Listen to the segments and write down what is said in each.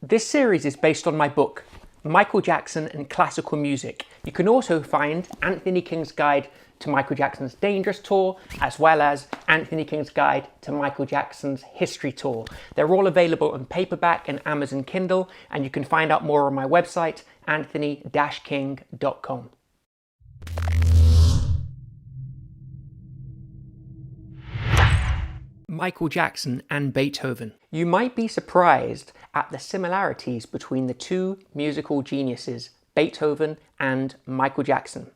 This series is based on my book, Michael Jackson and Classical Music. You can also find Anthony King's Guide to Michael Jackson's Dangerous Tour, as well as Anthony King's Guide to Michael Jackson's History Tour. They're all available on paperback and Amazon Kindle, and you can find out more on my website, anthony-king.com. Michael Jackson and Beethoven. You might be surprised at the similarities between the two musical geniuses, Beethoven and Michael Jackson.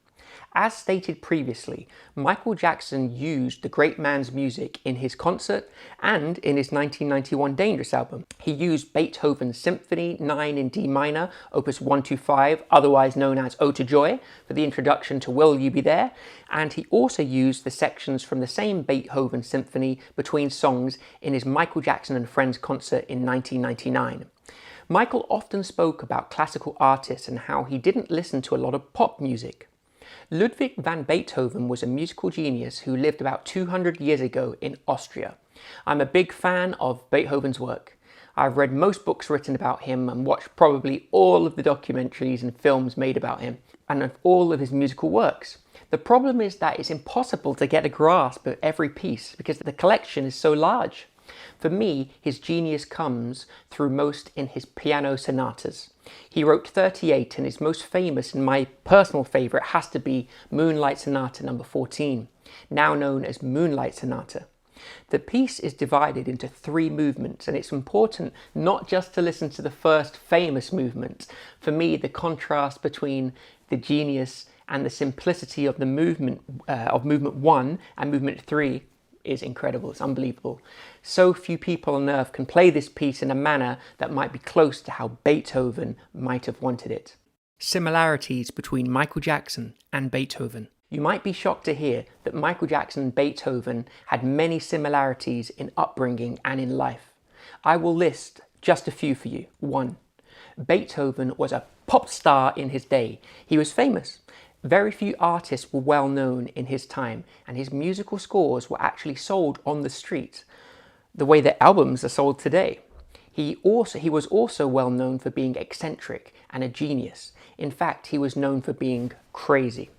As stated previously, Michael Jackson used the great man's music in his concert and in his 1991 Dangerous album. He used Beethoven's Symphony 9 in D minor, opus 125, otherwise known as Ode to Joy, for the introduction to Will You Be There, and he also used the sections from the same Beethoven symphony between songs in his Michael Jackson and Friends concert in 1999. Michael often spoke about classical artists and how he didn't listen to a lot of pop music. Ludwig van Beethoven was a musical genius who lived about 200 years ago in Austria. I'm a big fan of Beethoven's work. I've read most books written about him and watched probably all of the documentaries and films made about him, and of all of his musical works. The problem is that it's impossible to get a grasp of every piece because the collection is so large. For me, his genius comes through most in his piano sonatas. He wrote 38, and his most famous and my personal favourite has to be Moonlight Sonata No. 14, now known as Moonlight Sonata. The piece is divided into 3 movements, and it's important not just to listen to the first famous movement. For me, the contrast between the genius and the simplicity of the movement of movement 1 and movement 3 is incredible. It's unbelievable. So few people on earth can play this piece in a manner that might be close to how Beethoven might have wanted it. Similarities between Michael Jackson and Beethoven. You might be shocked to hear that Michael Jackson and Beethoven had many similarities in upbringing and in life. I will list just a few for you. 1. Beethoven was a pop star in his day. He was famous. Very few artists were well known in his time, and his musical scores were actually sold on the street, the way that albums are sold today. He was also well known for being eccentric and a genius. In fact, he was known for being crazy.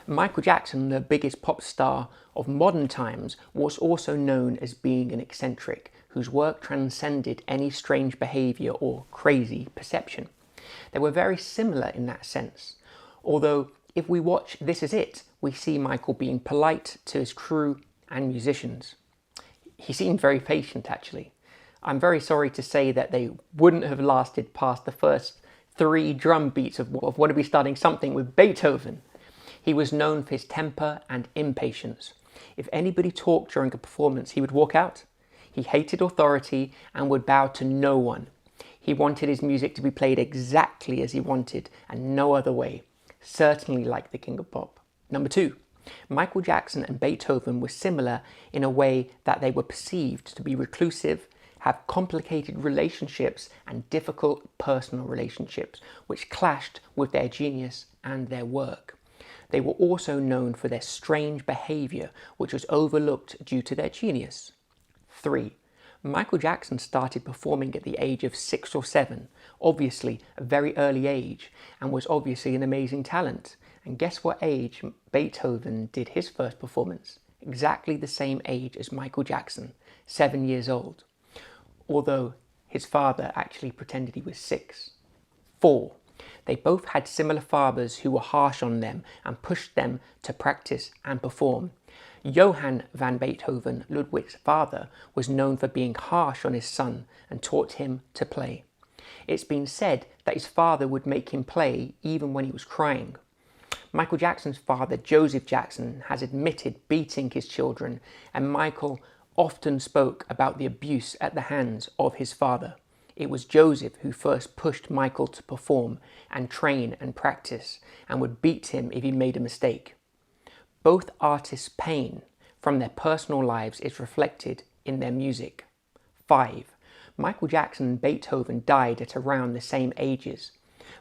Michael Jackson, the biggest pop star of modern times, was also known as being an eccentric, whose work transcended any strange behaviour or crazy perception. They were very similar in that sense, although if we watch This Is It, we see Michael being polite to his crew and musicians. He seemed very patient, actually. I'm very sorry to say that they wouldn't have lasted past the first 3 drum beats of Want to Be Starting Something with Beethoven. He was known for his temper and impatience. If anybody talked during a performance, he would walk out. He hated authority and would bow to no one. He wanted his music to be played exactly as he wanted and no other way. Certainly like the King of Pop. Number 2, Michael Jackson and Beethoven were similar in a way that they were perceived to be reclusive, have complicated relationships and difficult personal relationships, which clashed with their genius and their work. They were also known for their strange behaviour, which was overlooked due to their genius. 3. Michael Jackson started performing at the age of 6 or 7, obviously a very early age, and was obviously an amazing talent. And guess what age Beethoven did his first performance? Exactly the same age as Michael Jackson, 7 years old, although his father actually pretended he was 6. 4. They both had similar fathers who were harsh on them and pushed them to practice and perform. Johann van Beethoven, Ludwig's father, was known for being harsh on his son and taught him to play. It's been said that his father would make him play even when he was crying. Michael Jackson's father, Joseph Jackson, has admitted beating his children, and Michael often spoke about the abuse at the hands of his father. It was Joseph who first pushed Michael to perform and train and practice, and would beat him if he made a mistake. Both artists' pain from their personal lives is reflected in their music. 5. Michael Jackson and Beethoven died at around the same ages.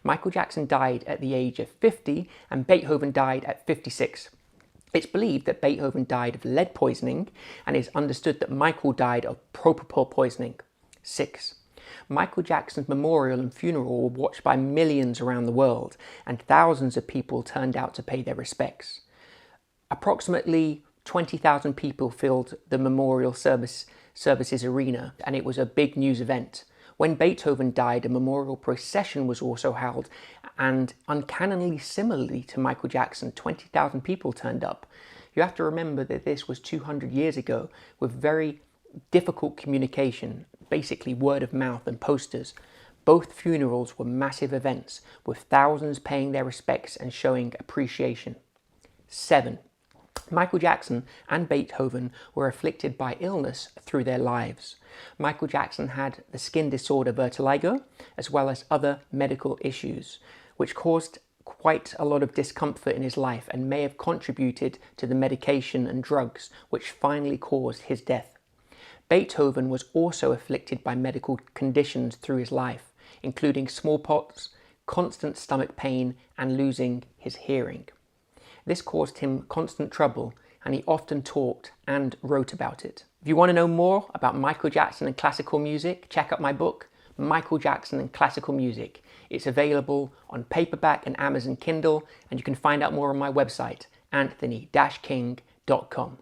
Michael Jackson died at the age of 50 and Beethoven died at 56. It's believed that Beethoven died of lead poisoning, and it's understood that Michael died of propofol poisoning. 6. Michael Jackson's memorial and funeral were watched by millions around the world, and thousands of people turned out to pay their respects. Approximately 20,000 people filled the memorial services arena, and it was a big news event. When Beethoven died, a memorial procession was also held, and uncannily similarly to Michael Jackson, 20,000 people turned up. You have to remember that this was 200 years ago, with very difficult communication, basically word of mouth and posters. Both funerals were massive events, with thousands paying their respects and showing appreciation. 7. Michael Jackson and Beethoven were afflicted by illness through their lives. Michael Jackson had the skin disorder vitiligo, as well as other medical issues, which caused quite a lot of discomfort in his life and may have contributed to the medication and drugs which finally caused his death. Beethoven was also afflicted by medical conditions through his life, including smallpox, constant stomach pain, and losing his hearing. This caused him constant trouble, and he often talked and wrote about it. If you want to know more about Michael Jackson and classical music, check out my book, Michael Jackson and Classical Music. It's available on paperback and Amazon Kindle, and you can find out more on my website, anthony-king.com.